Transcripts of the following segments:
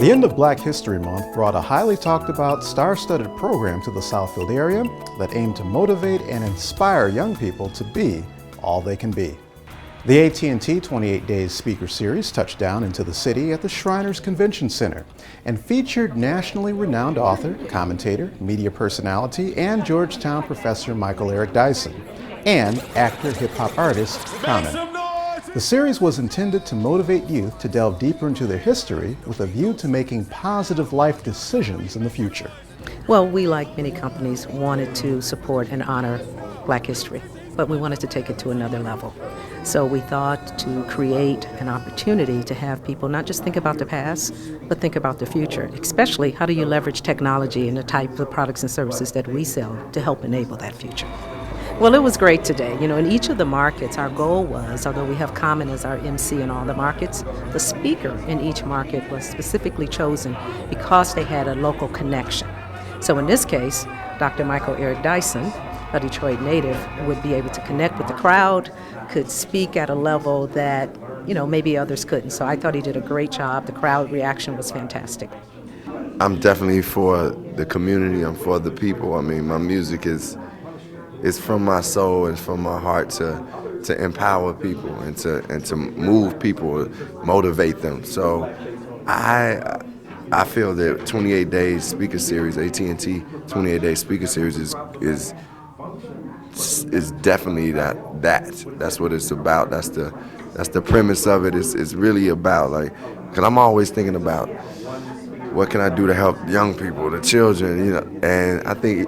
The end of Black History Month brought a highly talked about, star-studded program to the Southfield area that aimed to motivate and inspire young people to be all they can be. The AT&T 28 Days Speaker Series touched down into the city at the Shriners Convention Center and featured nationally renowned author, commentator, media personality, and Georgetown professor Michael Eric Dyson, and actor hip-hop artist Common. The series was intended to motivate youth to delve deeper into their history with a view to making positive life decisions in the future. Well, we, like many companies, wanted to support and honor Black history, but we wanted to take it to another level. So we thought to create an opportunity to have people not just think about the past, but think about the future, especially how do you leverage technology and the type of products and services that we sell to help enable that future. Well, it was great today. You know, in each of the markets, our goal was, although we have Common as our MC in all the markets, the speaker in each market was specifically chosen because they had a local connection. So in this case, Dr. Michael Eric Dyson, a Detroit native, would be able to connect with the crowd, could speak at a level that, you know, maybe others couldn't. So I thought he did a great job. The crowd reaction was fantastic. I'm definitely for the community. I'm for the people. I mean, my music is from my soul and from my heart to empower people and to move people, motivate them. So I feel that 28 Days Speaker Series, AT&T 28 Days Speaker Series is definitely that's what it's about. That's the premise of it. It's really about, like, because I'm always thinking about what can I do to help young people, the children, you know, and I think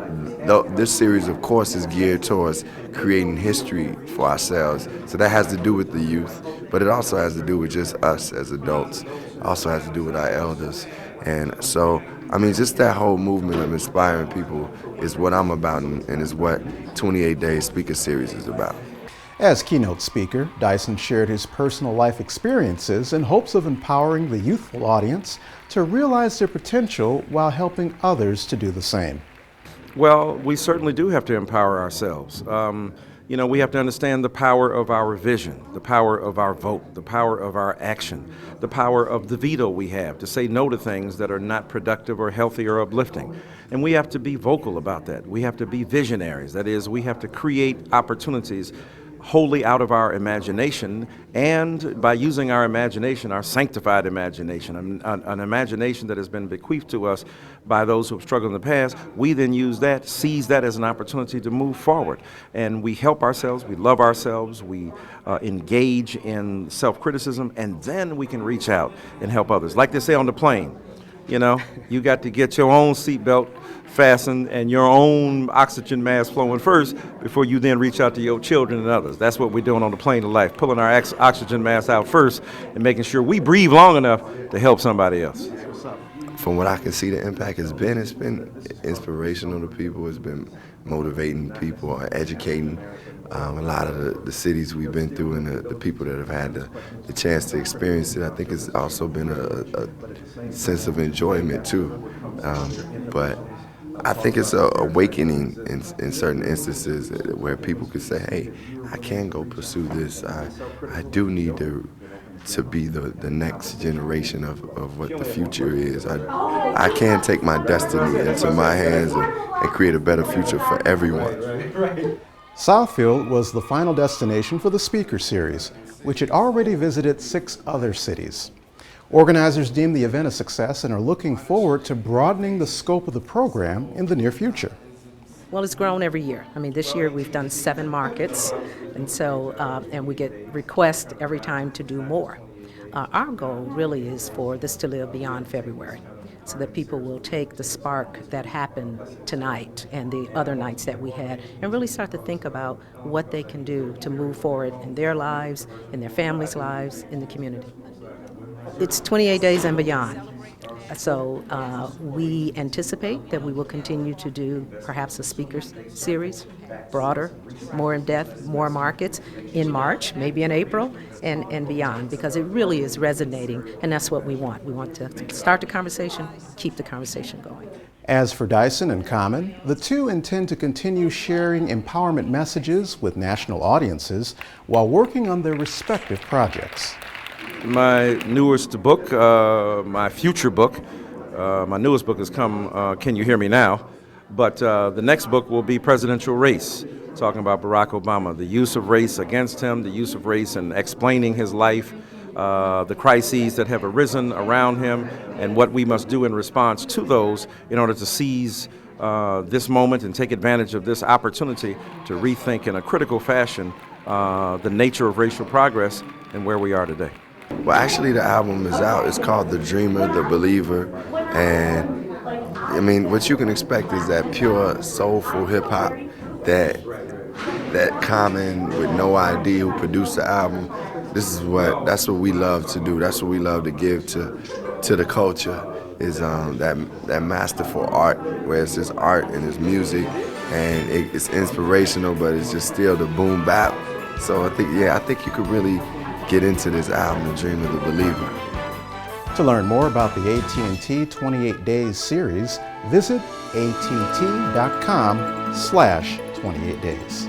this series, of course, is geared towards creating history for ourselves. So that has to do with the youth, but it also has to do with just us as adults. It also has to do with our elders. And so, I mean, just that whole movement of inspiring people is what I'm about and is what 28 Days Speaker Series is about. As keynote speaker, Dyson shared his personal life experiences in hopes of empowering the youthful audience to realize their potential while helping others to do the same. Well, we certainly do have to empower ourselves. You know, we have to understand the power of our vision, the power of our vote, the power of our action, the power of the veto we have to say no to things that are not productive or healthy or uplifting. And we have to be vocal about that. We have to be visionaries. That is, we have to create opportunities wholly out of our imagination, and by using our imagination, our sanctified imagination, an imagination that has been bequeathed to us by those who have struggled in the past, we then use that, seize that as an opportunity to move forward. And we help ourselves, we love ourselves, we engage in self-criticism, and then we can reach out and help others. Like they say on the plane, you know, you got to get your own seatbelt fastened and your own oxygen mask flowing first before you then reach out to your children and others. That's what we're doing on the plane of life, pulling our oxygen mask out first and making sure we breathe long enough to help somebody else. From what I can see, the impact it's been inspirational to people. It's been motivating people, educating a lot of the cities we've been through and the people that have had the chance to experience it. I think it's also been a sense of enjoyment too. But I think it's an awakening in certain instances where people could say, hey, I can go pursue this. I do need to be the next generation of what the future is. I can take my destiny into my hands and create a better future for everyone. Southfield was the final destination for the Speaker Series, which had already visited 6 other cities. Organizers deemed the event a success and are looking forward to broadening the scope of the program in the near future. Well, it's grown every year. I mean, this year we've done 7 markets, and so and we get requests every time to do more. Our goal really is for this to live beyond February, so that people will take the spark that happened tonight and the other nights that we had and really start to think about what they can do to move forward in their lives, in their families' lives, in the community. It's 28 days and beyond. So we anticipate that we will continue to do perhaps a speaker series, broader, more in depth, more markets in March, maybe in April, and beyond, because it really is resonating, and that's what we want. We want to start the conversation, keep the conversation going. As for Dyson and Common, the two intend to continue sharing empowerment messages with national audiences while working on their respective projects. My newest book, my future book, my newest book has come, Can You Hear Me Now? But the next book will be Presidential Race, talking about Barack Obama, the use of race against him, the use of race in explaining his life, the crises that have arisen around him, and what we must do in response to those in order to seize this moment and take advantage of this opportunity to rethink in a critical fashion the nature of racial progress and where we are today. Well, actually, the album is out. It's called The Dreamer, The Believer, and I mean, what you can expect is that pure, soulful hip-hop that Common with No ID who produced the album, that's what we love to do. That's what we love to give to the culture, is that masterful art, where it's just art and it's music, and it's inspirational, but it's just still the boom bap. So I think you could really get into this album, The Dreamer, The Believer. To learn more about the AT&T 28 Days series, visit att.com/28days.